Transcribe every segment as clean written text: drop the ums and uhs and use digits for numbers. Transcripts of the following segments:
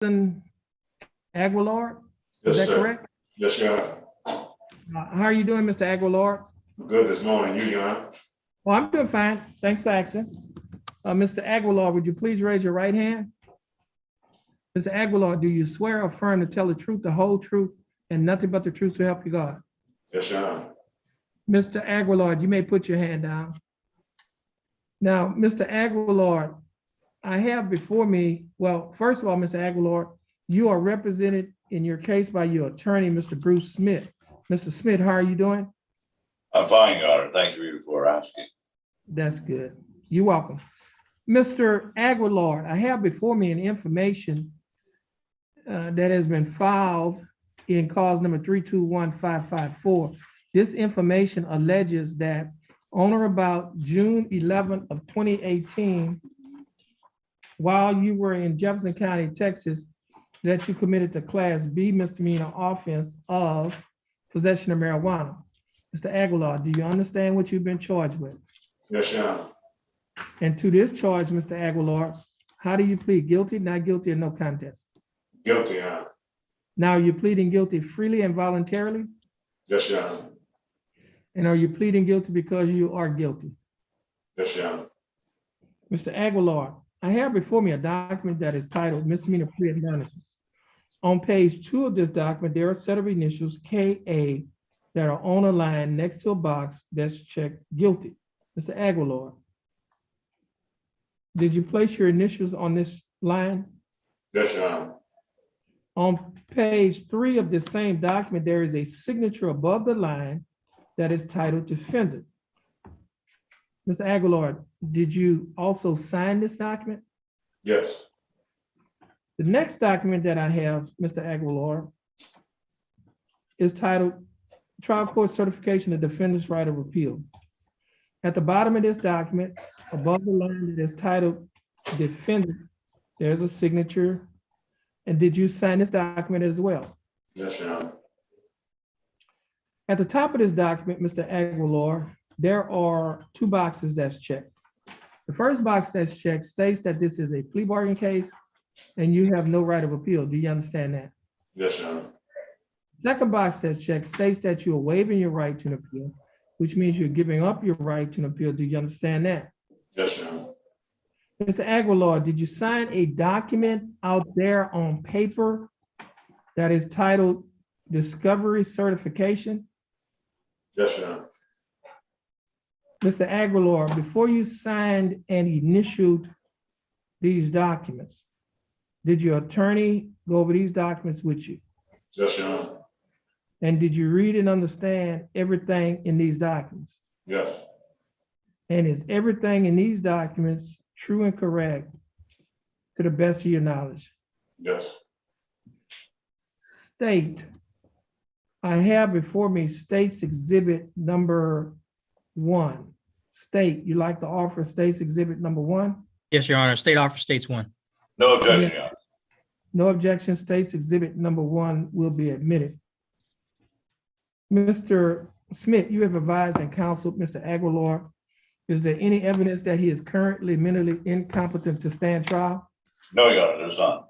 Aguilar, Yes, is that sir. correct? Yes, Your Honor. How are you doing, Mr. Aguilar? Good this morning. You, Your Honor. Well, I'm doing fine. Thanks for asking. Mr. Aguilar, would you please raise your right hand? Mr. Aguilar, do you swear or affirm to tell the truth, the whole truth, and nothing but the truth to help you God? Yes, Your Honor. Mr. Aguilar, you may put your hand down. Now, Mr. Aguilar, I have before me, well, first of all, Mr. Aguilar, you are represented in your case by your attorney, Mr. Bruce Smith. Mr. Smith, how are you doing? I'm fine, Your Honor. Thank you for asking. That's good. You're welcome. Mr. Aguilar, I have before me an information that has been filed in cause number 321-554. This information alleges that on or about June 11th of 2018, while you were in Jefferson County, Texas, that you committed the Class B misdemeanor offense of possession of marijuana. Mr. Aguilar, do you understand what you've been charged with? Yes, Your Honor. And to this charge, Mr. Aguilar, how do you plead? Guilty, not guilty, or no contest? Guilty, Your Honor. Now, you're pleading guilty freely and voluntarily? Yes, Your Honor. And are you pleading guilty because you are guilty? Yes, Your Honor. Mr. Aguilar, I have before me a document that is titled Misdemeanor Plea Admonishments. On page 2 of this document, there are a set of initials, KA, that are on a line next to a box that's checked guilty. Mr. Aguilar, did you place your initials on this line? Yes, Your Honor. On page 3 of this same document, there is a signature above the line that is titled Defendant. Mr. Aguilar, did you also sign this document? Yes. The next document that I have, Mr. Aguilar, is titled Trial Court Certification of Defendant's Right of Appeal. At the bottom of this document, above the line that is titled Defendant, there's a signature. And did you sign this document as well? Yes, Your Honor. At the top of this document, Mr. Aguilar, there are 2 boxes that's checked. The first box that's checked states that this is a plea bargain case and you have no right of appeal. Do you understand that? Yes, Your Honor. Second box that's checked states that you are waiving your right to an appeal, which means you're giving up your right to an appeal. Do you understand that? Yes, Your Honor. Mr. Aguilar, did you sign a document out there on paper that is titled Discovery Certification? Yes, Your Honor. Mr. Aguilar, before you signed and initialed these documents, did your attorney go over these documents with you? Yes, Your Honor. And did you read and understand everything in these documents? Yes. And is everything in these documents true and correct to the best of your knowledge? Yes. State, I have before me State's Exhibit number 1. State, you like to offer State's Exhibit number 1? Yes, Your Honor. State offer states 1. No objection, Your Honor. No objection. State's Exhibit number 1 will be admitted. Mr. Smith, you have advised and counseled Mr. Aguilar. Is there any evidence that he is currently mentally incompetent to stand trial? No, Your Honor, there's none.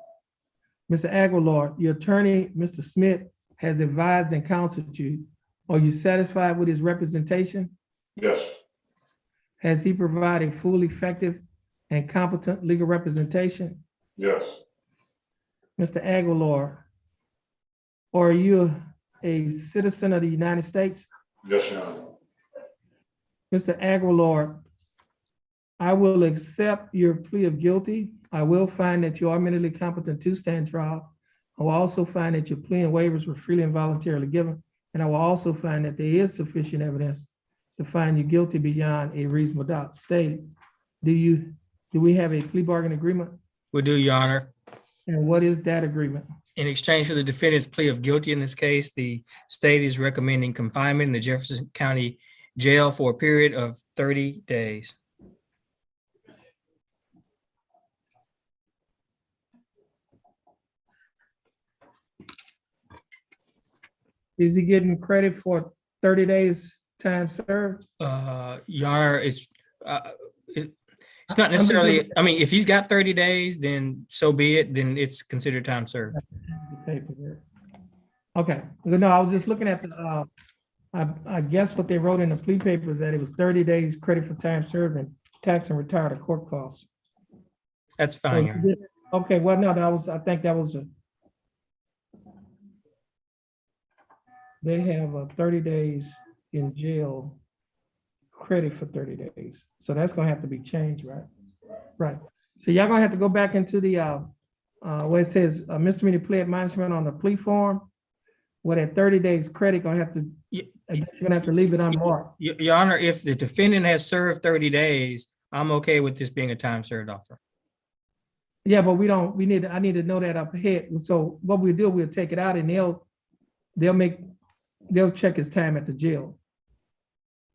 Mr. Aguilar, your attorney, Mr. Smith, has advised and counseled you. Are you satisfied with his representation? Yes. Has he provided full, effective, and competent legal representation? Yes. Mr. Aguilar, are you a citizen of the United States? Yes, Your Honor. Mr. Aguilar, I will accept your plea of guilty. I will find that you are mentally competent to stand trial. I will also find that your plea and waivers were freely and voluntarily given. And I will also find that there is sufficient evidence to find you guilty beyond a reasonable doubt. State, do we have a plea bargain agreement? We do, Your Honor. And what is that agreement? In exchange for the defendant's plea of guilty in this case, the state is recommending confinement in the Jefferson County Jail for a period of 30 days. Is he getting credit for 30 days time served? Your Honor, it's It's not I'm just necessarily, looking I mean, if he's got 30 days, then so be it, then it's considered time served. at the paperwork. Okay, no, I was just looking at the, I guess what they wrote in the plea paper is that it was 30 days credit for time served and tax and retired of court costs. That's So fine, you Your Honor. did- Okay, well, no, that was, I think that was they have 30 days in jail credit for 30 days. So that's gonna have to be changed, right? Right. So y'all gonna have to go back into the, where it says misdemeanor plea admonishment on the plea form. Where that 30 days credit gonna have to, Ye- I guess you're gonna have to leave it unmarked. Your Honor, if the defendant has served 30 days, I'm okay with this being a time served offer. Yeah, but I need to know that up ahead. So what we'll do, we'll take it out and they'll check his time at the jail.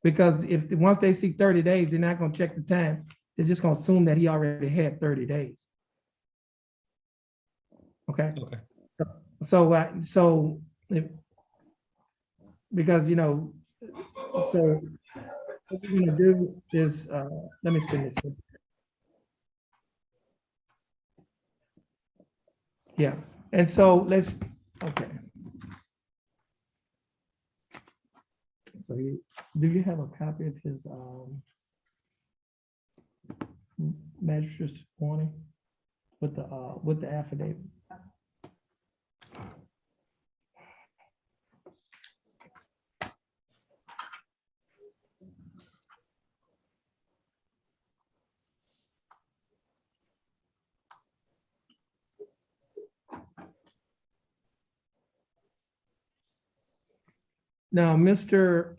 Because once they see 30 days, they're not gonna check the time. They're just gonna assume that he already had 30 days. Okay, Okay. because, so what we're gonna do is, let me see this. Yeah, and so okay. So do you have a copy of his magistrate's warning with the affidavit? Now, Mr.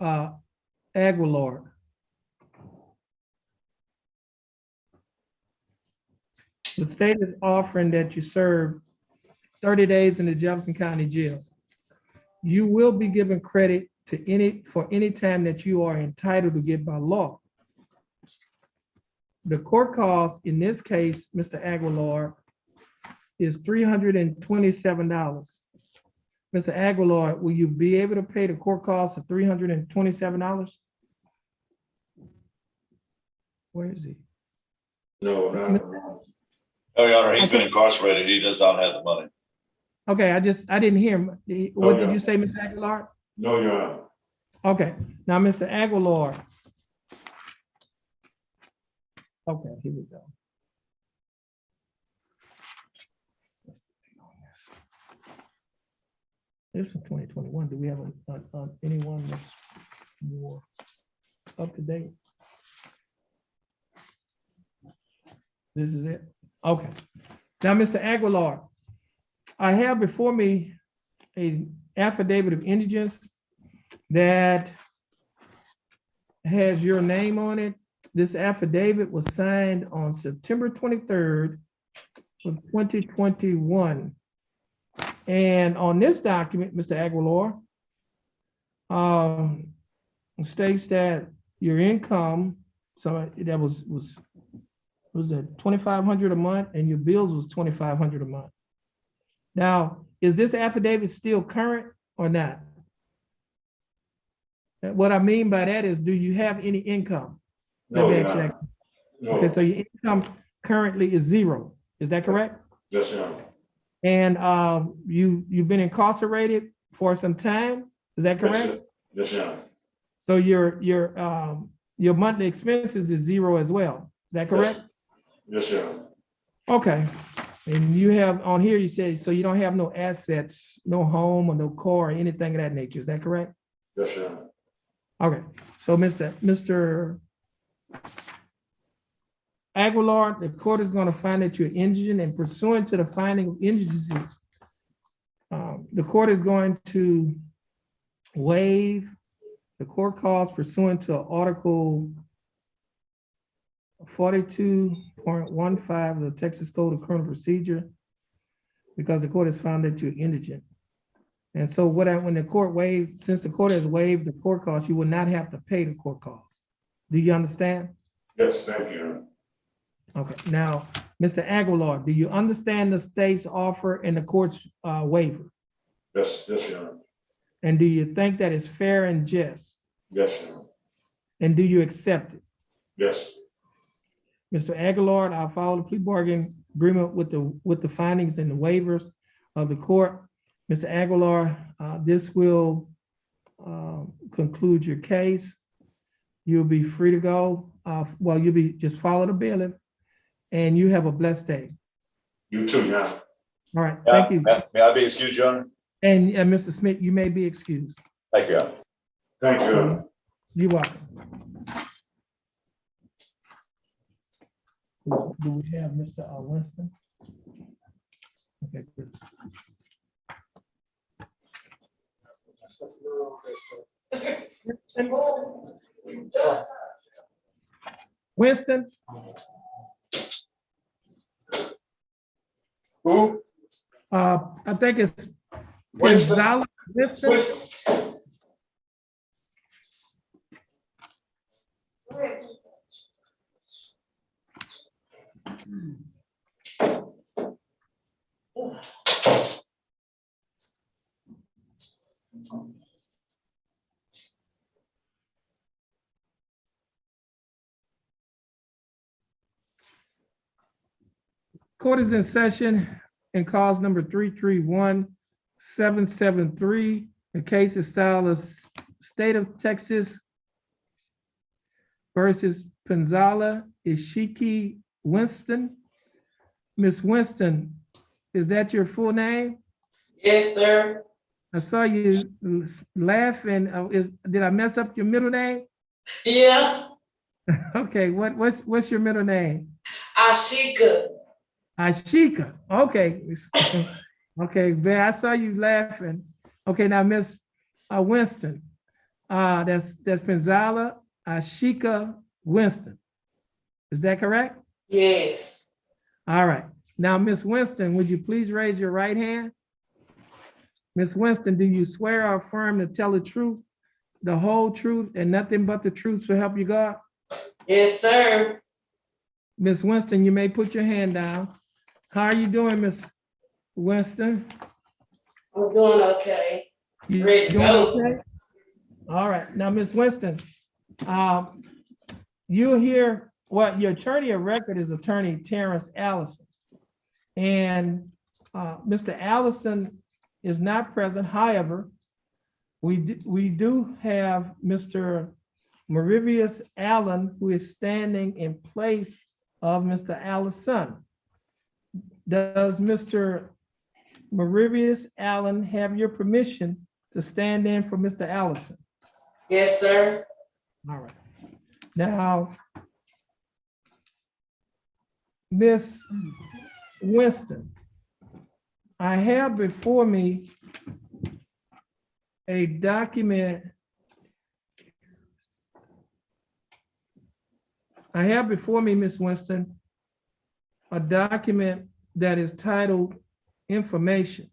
Aguilar. The state is offering that you serve 30 days in the Jefferson County Jail. You will be given credit for any time that you are entitled to get by law. The court cost in this case, Mr. Aguilar, is $327. Mr. Aguilar, will you be able to pay the court cost of $327? Where is he? No, no. No, Your Honor, he's been incarcerated. He does not have the money. Okay, I didn't hear him. What did you say, Mr. Aguilar? No, Your Honor. Okay, now, Mr. Aguilar. Okay, here we go. This is from 2021. Do we have anyone that's more up to date? This is it? Okay. Now, Mr. Aguilar, I have before me an affidavit of indigence that has your name on it. This affidavit was signed on September 23rd of 2021. And on this document, Mr. Aguilar, states that your income, so that was that $2,500 a month, and your bills was $2,500 a month. Now, is this affidavit still current or not? What I mean by that is, do you have any income? No, Let me Your ask you Honor. that. No. Okay, so your income currently is zero. Is that correct? Yes, Your Honor. And you've been incarcerated for some time. Is that correct? Yes, Your Honor. So your monthly expenses is zero as well. Is that correct? Yes, Your Honor. Okay. And you have on here, you said, so you don't have no assets, no home or no car or anything of that nature. Is that correct? Yes, Your Honor. Okay. So Mr. Aguilar, the court is going to find that you're indigent, and pursuant to the finding of indigency, the court is going to waive the court costs pursuant to Article 42.15 of the Texas Code of Criminal Procedure, because the court has found that you're indigent. And so when the court waived, since the court has waived the court costs, you will not have to pay the court costs. Do you understand? Yes, thank you, Your Honor. Okay, now, Mr. Aguilar, do you understand the state's offer and the court's waiver? Yes, Your Honor. And do you think that is fair and just? Yes, Your Honor. And do you accept it? Yes. Mr. Aguilar, I'll follow the plea bargain agreement with the findings and the waivers of the court. Mr. Aguilar, this will conclude your case. You'll be free to go. Well, you'll be, just follow the bailiff, and you have a blessed day. You too, Your Honor. All right, thank you. May I be excused, Your Honor? And Mr. Smith, you may be excused. Thank you, Your Honor. Thank you, Your Honor. You're welcome. Do we have Mr. Winston? Okay, good. Winston, Who? I think it's Winston. Gonzalez. Winston. Winston. Court is in session in cause number 331773. The case is styled as State of Texas versus Penzala Ishiki Winston. Miss Winston, is that your full name? Yes, sir. I saw you laughing. Did I mess up your middle name? Yeah, Okay, what's your middle name? Ashika. Ashika. Okay. Okay, man, I saw you laughing. Okay, now Miss Winston. That's Penzala Ashika Winston. Is that correct? Yes. All right. Now, Miss Winston, would you please raise your right hand? Miss Winston, do you swear or affirm to tell the truth, the whole truth, and nothing but the truth to help you God? Yes, sir. Miss Winston, you may put your hand down. How are you doing, Miss Winston? I'm doing okay. You Ready to doing go. okay? All right. Now, Miss Winston, you hear what your attorney of record is Attorney Terrence Allison. And Mr. Allison is not present. However, we do have Mr. Marivius Allen, who is standing in place of Mr. Allison. Does Mr. Marivius Allen have your permission to stand in for Mr. Allison? Yes, sir. All right. Now, Miss Winston, I have before me a document. I have before me, Miss Winston, a document that is titled Information.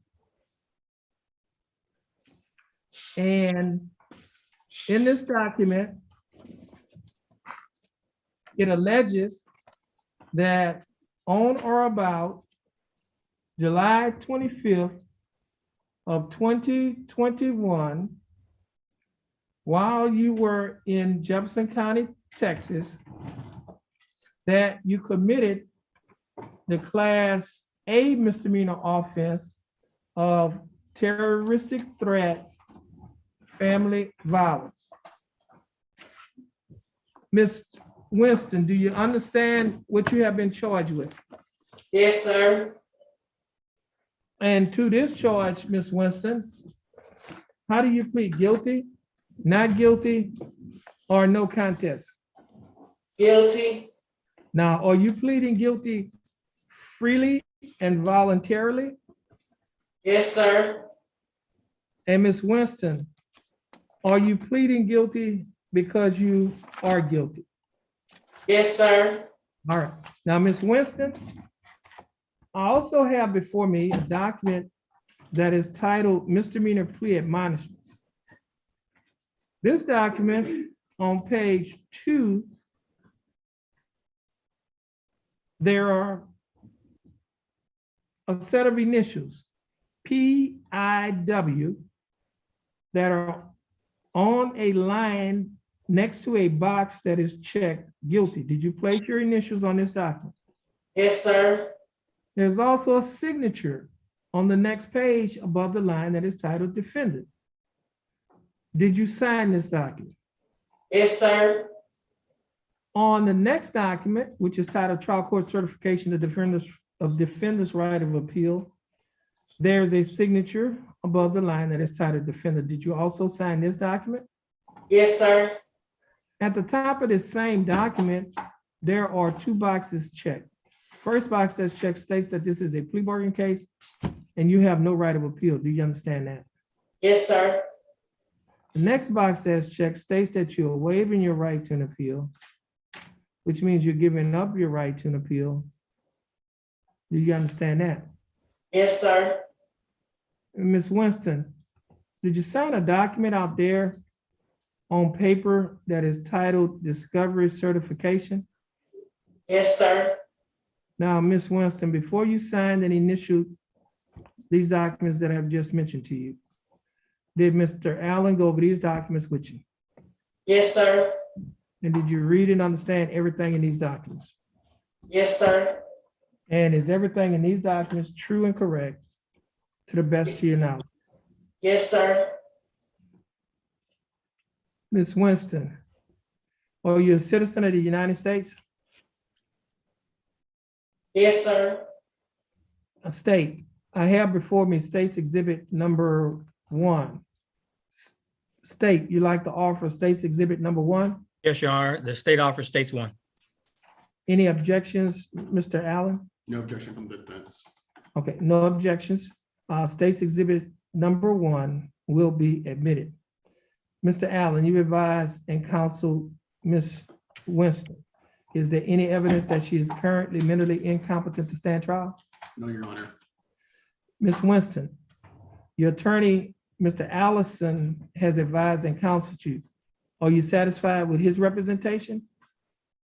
And in this document, it alleges that on or about July 25th of 2021, while you were in Jefferson County, Texas, that you committed the Class A misdemeanor offense of terroristic threat, family violence. Ms. Winston, do you understand what you have been charged with? Yes, sir. And to this charge, Ms. Winston, how do you plead? Guilty, not guilty, or no contest? Guilty. Now, are you pleading guilty freely and voluntarily? Yes, sir. And Ms. Winston, are you pleading guilty because you are guilty? Yes, sir. All right. Now, Ms. Winston, I also have before me a document that is titled Misdemeanor Plea Admonishments. This document on page 2, there are a set of initials, PIW, that are on a line next to a box that is checked guilty, did you place your initials on this document? Yes, sir. There's also a signature on the next page above the line that is titled defendant. Did you sign this document? Yes, sir. On the next document, which is titled Trial Court Certification of Defendant's Right of Appeal, there's a signature above the line that is titled defendant. Did you also sign this document? Yes, sir. At the top of this same document, there are two boxes checked. First box that's checked states that this is a plea bargain case and you have no right of appeal. Do you understand that? Yes, sir. The next box that's checked states that you're waiving your right to an appeal, which means you're giving up your right to an appeal. Do you understand that? Yes, sir. Ms. Winston, did you sign a document out there on paper that is titled Discovery Certification? Yes, sir. Now, Ms. Winston, before you signed and initialed these documents that I've just mentioned to you, did Mr. Allen go over these documents with you? Yes, sir. And did you read and understand everything in these documents? Yes, sir. And is everything in these documents true and correct to the best of your knowledge? Yes, sir. Ms. Winston, are you a citizen of the United States? Yes, sir. A state. I have before me State's Exhibit number 1. State, you like to offer State's Exhibit number 1? Yes, Your Honor. The state offers states one. Any objections, Mr. Allen? No objection from the defense. Okay, no objections. State's Exhibit number 1 will be admitted. Mr. Allen, you advised and counsel Ms. Winston. Is there any evidence that she is currently mentally incompetent to stand trial? No, Your Honor. Ms. Winston, your attorney, Mr. Allison, has advised and counseled you. Are you satisfied with his representation?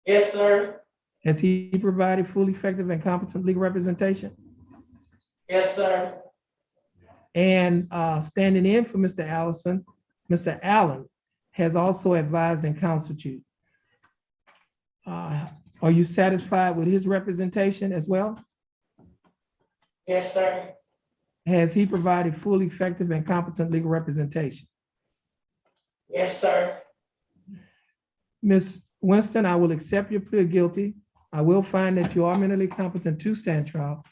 Yes, sir. Has he provided full, effective, and competent legal representation? Yes, sir. And standing in for Mr. Allison, Mr. Allen has also advised and counseled you. Are you satisfied with his representation as well? Yes, sir. Has he provided full, effective, and competent legal representation? Yes, sir. Ms. Winston, I will accept your plea of guilty. I will find that you are mentally competent to stand trial.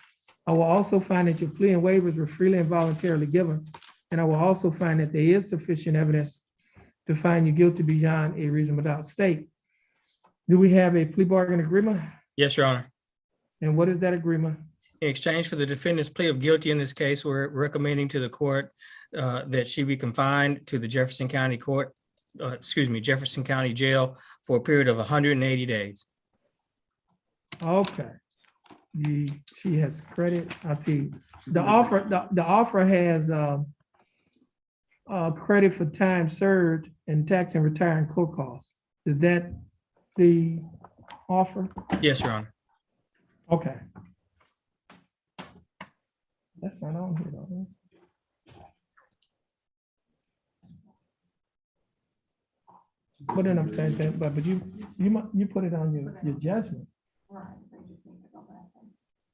I will also find that your plea and waivers were freely and voluntarily given. And I will also find that there is sufficient evidence to find you guilty beyond a reasonable doubt. State, do we have a plea bargain agreement? Yes, Your Honor. And what is that agreement? In exchange for the defendant's plea of guilty in this case, we're recommending to the court that she be confined to the Jefferson County Jefferson County Jail for a period of 180 days. Okay. She has credit. I see. The offer has credit for time served and tax and retiring court costs. Is that the offer? Yes, Your Honor. Okay. That's not on here though. But then I'm saying that, but you put it on your judgment.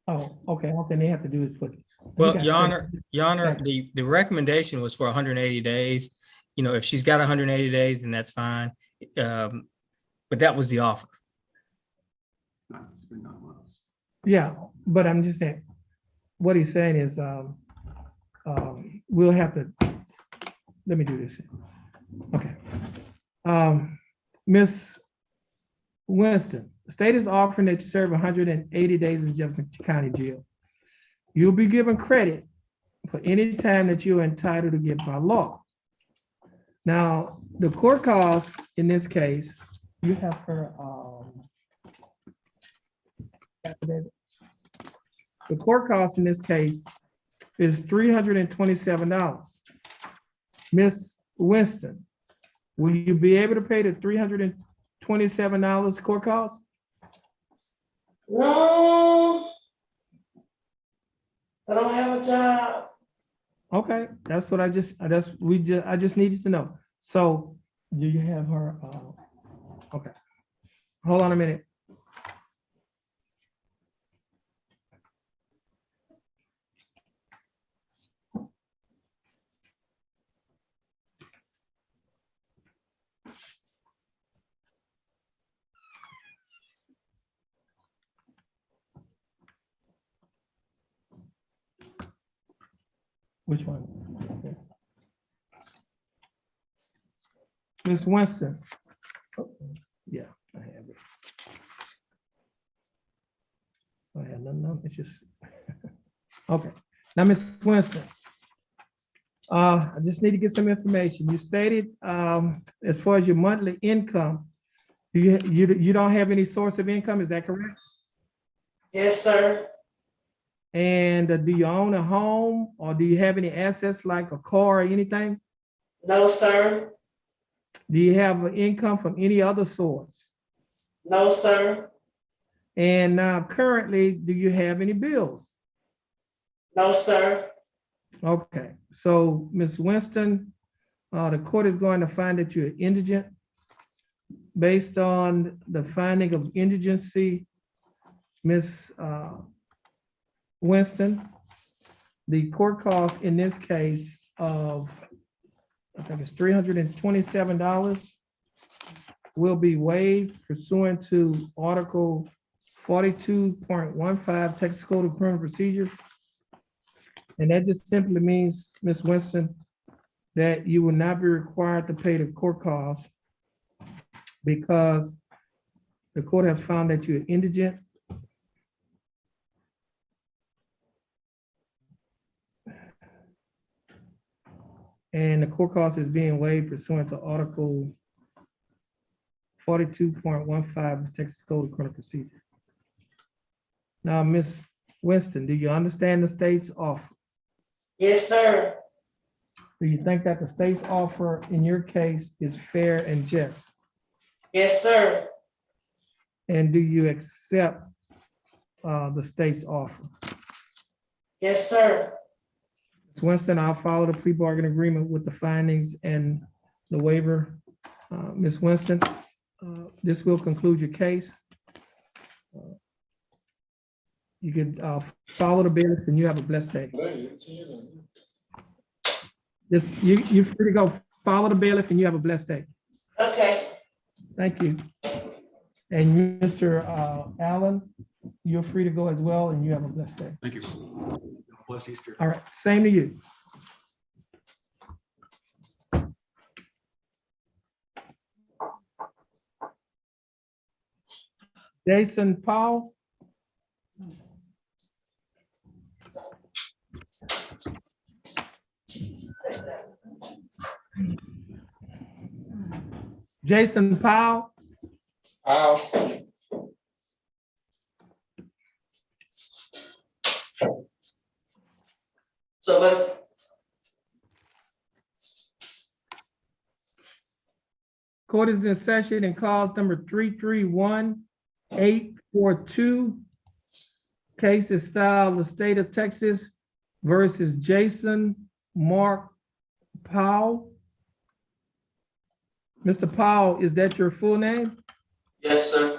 Oh, okay, they have to do is put. Well, Your Honor, the recommendation was for 180 days. You know, if she's got 180 days, then that's fine. But that was the offer. It's been 9 months. Yeah, but I'm just saying, what he's saying is, we'll have to, let me do this. Okay. Ms. Winston, the state is offering that you serve 180 days in Jefferson County Jail. You'll be given credit for any time that you're entitled to get by law. Now, the court costs in this case, you have her, the court cost in this case is $327. Ms. Winston, will you be able to pay the $327 court cost? No. I don't have a job. Okay, that's what I just needed to know. So do you have her Okay. Hold on a minute. Which one? Okay. Ms. Winston. Oh, yeah, I have it. I have no, it's just, okay. Now, Ms. Winston, I just need to get some information. You stated, as far as your monthly income, you don't have any source of income, is that correct? Yes, sir. And do you own a home or do you have any assets like a car or anything? No, sir. Do you have an income from any other source? No, sir. And now currently, do you have any bills? No, sir. Okay, so Ms. Winston, the court is going to find that you're indigent. Based on the finding of indigency, Ms. Winston, the court cost in this case of, I think it's $327 will be waived pursuant to Article 42.15 Texas Code of Criminal Procedure. And that just simply means, Ms. Winston, that you will not be required to pay the court costs because the court has found that you're indigent. And the court cost is being waived pursuant to Article 42.15 of Texas Code of Criminal Procedure. Now, Ms. Winston, do you understand the state's offer? Yes, sir. Do you think that the state's offer in your case is fair and just? Yes, sir. And do you accept the state's offer? Yes, sir. Ms. Winston, I'll follow the plea bargain agreement with the findings and the waiver. Ms. Winston, this will conclude your case. You can follow the bailiff and you have a blessed day. You're free to go follow the bailiff and you have a blessed day. Okay. Thank you. And Mr. Allen, you're free to go as well and you have a blessed day. Thank you. Blessed Easter. All right, same to you. Jason Powell. Jason Powell. So let, Court is in session and calls number 331842. Case is styled the state of Texas versus Jason Mark Powell. Mr. Powell, is that your full name? yes, sir.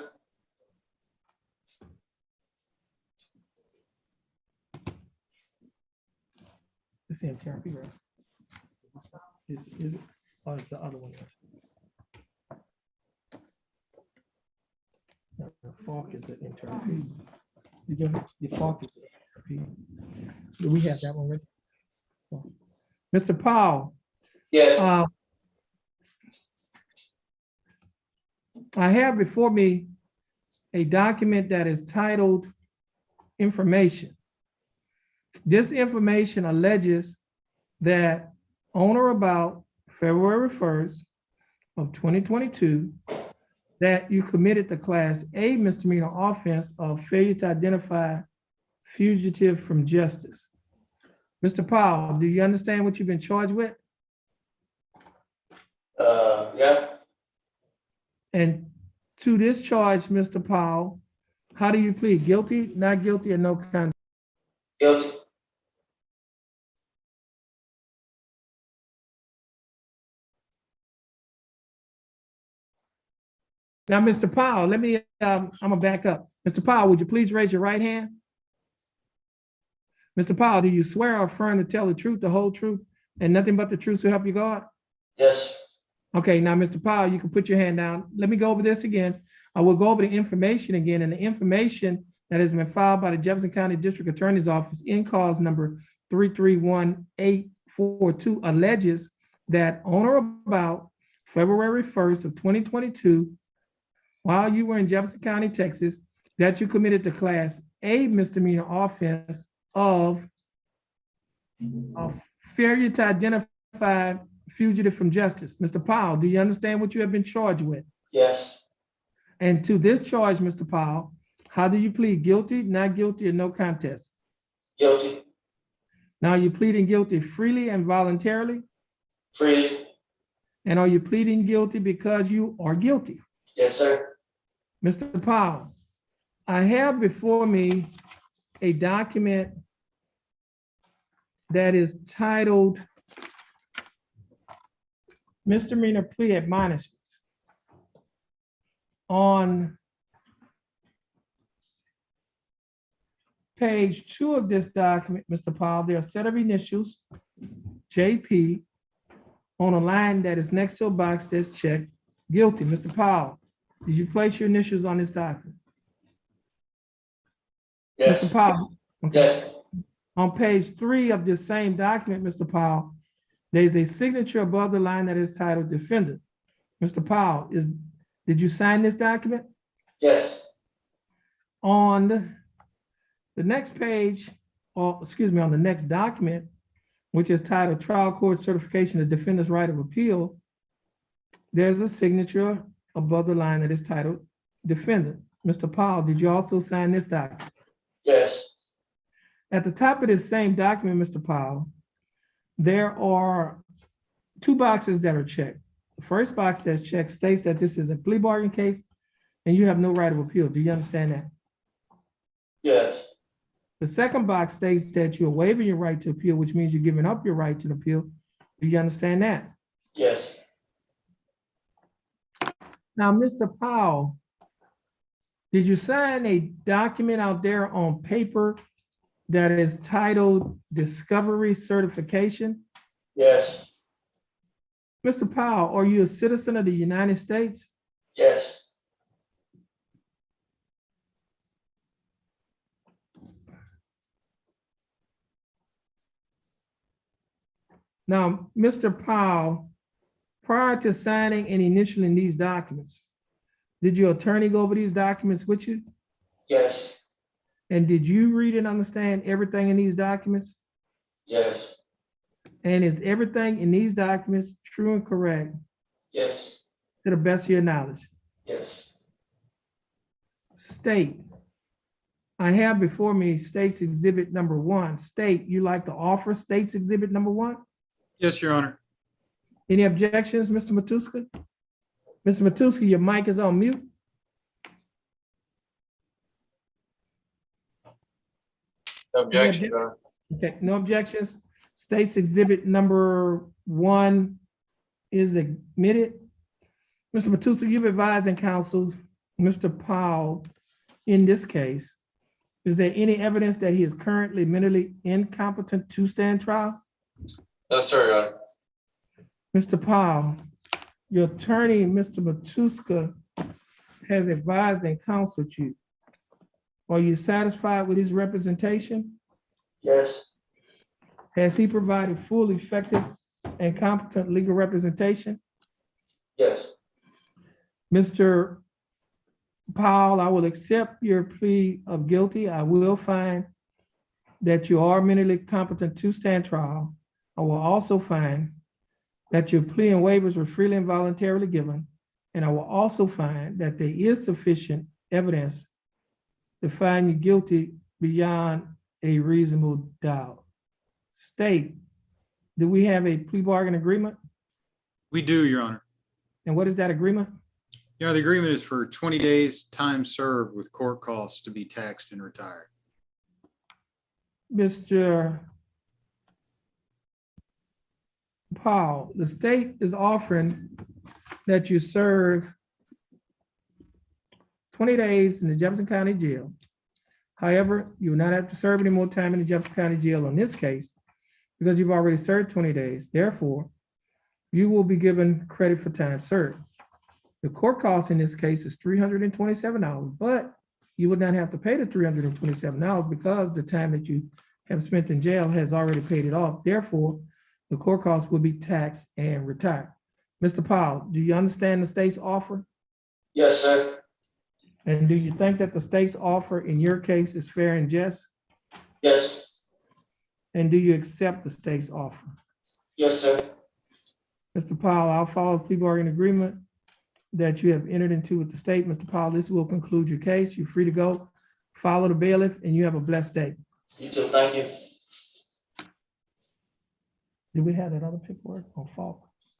It's in Terrence, right? Is it? Oh, it's the other one. No, the Falk is the intern. The Falk is the intern. Do we have that one ready? Mr. Powell, Yes. I have before me a document that is titled Information. This information alleges that on or about February 1st of 2022, that you committed the Class A misdemeanor offense of failure to identify fugitive from justice. Mr. Powell, do you understand what you've been charged with? Yeah. And to this charge, Mr. Powell, how do you plead? Guilty, not guilty, or no contest? Guilty. Now, Mr. Powell, let me, I'm gonna back up. Mr. Powell, would you please raise your right hand? Mr. Powell, do you swear or affirm to tell the truth, the whole truth, and nothing but the truth to help you God? Yes. Okay, now, Mr. Powell, you can put your hand down. Let me go over this again. I will go over the information again, and the information that has been filed by the Jefferson County District Attorney's Office in cause number 331842 alleges that on or about February 1st of 2022, while you were in Jefferson County, Texas, that you committed the Class A misdemeanor offense of failure to identify fugitive from justice. Mr. Powell, do you understand what you have been charged with? Yes. And to this charge, Mr. Powell, how do you plead? Guilty, not guilty, or no contest? Guilty. Now, you're pleading guilty freely and voluntarily? Freely. And are you pleading guilty because you are guilty? Yes, sir. Mr. Powell, I have before me a document that is titled Misdemeanor Plea Admonishments. On page 2 of this document, Mr. Powell, there are a set of initials, JP, on a line that is next to a box that's checked guilty. Mr. Powell, did you place your initials on this document? Yes. Mr. Powell? Okay. Yes. On page 3 of this same document, Mr. Powell, there's a signature above the line that is titled defendant. Mr. Powell, did you sign this document? Yes. On the next page, or excuse me, on the next document, which is titled Trial Court Certification of Defendant's Right of Appeal, there's a signature above the line that is titled defendant. Mr. Powell, did you also sign this document? Yes. At the top of this same document, Mr. Powell, there are 2 boxes that are checked. The first box that's checked states that this is a plea bargain case and you have no right of appeal. Do you understand that? Yes. The second box states that you're waiving your right to appeal, which means you're giving up your right to appeal. Do you understand that? Yes. Now, Mr. Powell, did you sign a document out there on paper that is titled Discovery Certification? Yes. Mr. Powell, are you a citizen of the United States? Yes. Now, Mr. Powell, prior to signing and initialing these documents, did your attorney go over these documents with you? Yes. And did you read and understand everything in these documents? Yes. And is everything in these documents true and correct Yes. to the best of your knowledge? Yes. State. I have before me State's Exhibit number 1. State, you like to offer State's Exhibit number 1? Yes, Your Honor. Any objections, Mr. Matuska? Mr. Matuska, your mic is on mute. No objection, Your Honor. Okay, no objections. State's Exhibit number 1 is admitted. Mr. Matuska, you've advised and counseled Mr. Powell in this case. Is there any evidence that he is currently mentally incompetent to stand trial? No, sir, Your Honor. Mr. Powell, your attorney, Mr. Matuska, has advised and counseled you. Are you satisfied with his representation? Yes. Has he provided full, effective, and competent legal representation? Yes. Mr. Powell, I will accept your plea of guilty. I will find that you are mentally competent to stand trial. I will also find that your plea and waivers were freely and voluntarily given. And I will also find that there is sufficient evidence to find you guilty beyond a reasonable doubt. State, do we have a plea bargain agreement? We do, Your Honor. And what is that agreement? Your Honor, the agreement is for 20 days time served with court costs to be taxed and retired. Mr. Powell, the state is offering that you serve 20 days in the Jefferson County Jail. However, you will not have to serve any more time in the Jefferson County Jail on this case because you've already served 20 days. Therefore, you will be given credit for time served. The court cost in this case is $327, but you would not have to pay the $327 because the time that you have spent in jail has already paid it off. Therefore, the court costs will be taxed and retired. Mr. Powell, do you understand the state's offer? Yes, sir. And do you think that the state's offer in your case is fair and just? Yes. And do you accept the state's offer? Yes, sir. Mr. Powell, I'll follow plea bargain agreement that you have entered into with the state. Mr. Powell, this will conclude your case. You're free to go. Follow the bailiff and you have a blessed day. You too. Thank you. Did we have that other paperwork on fault?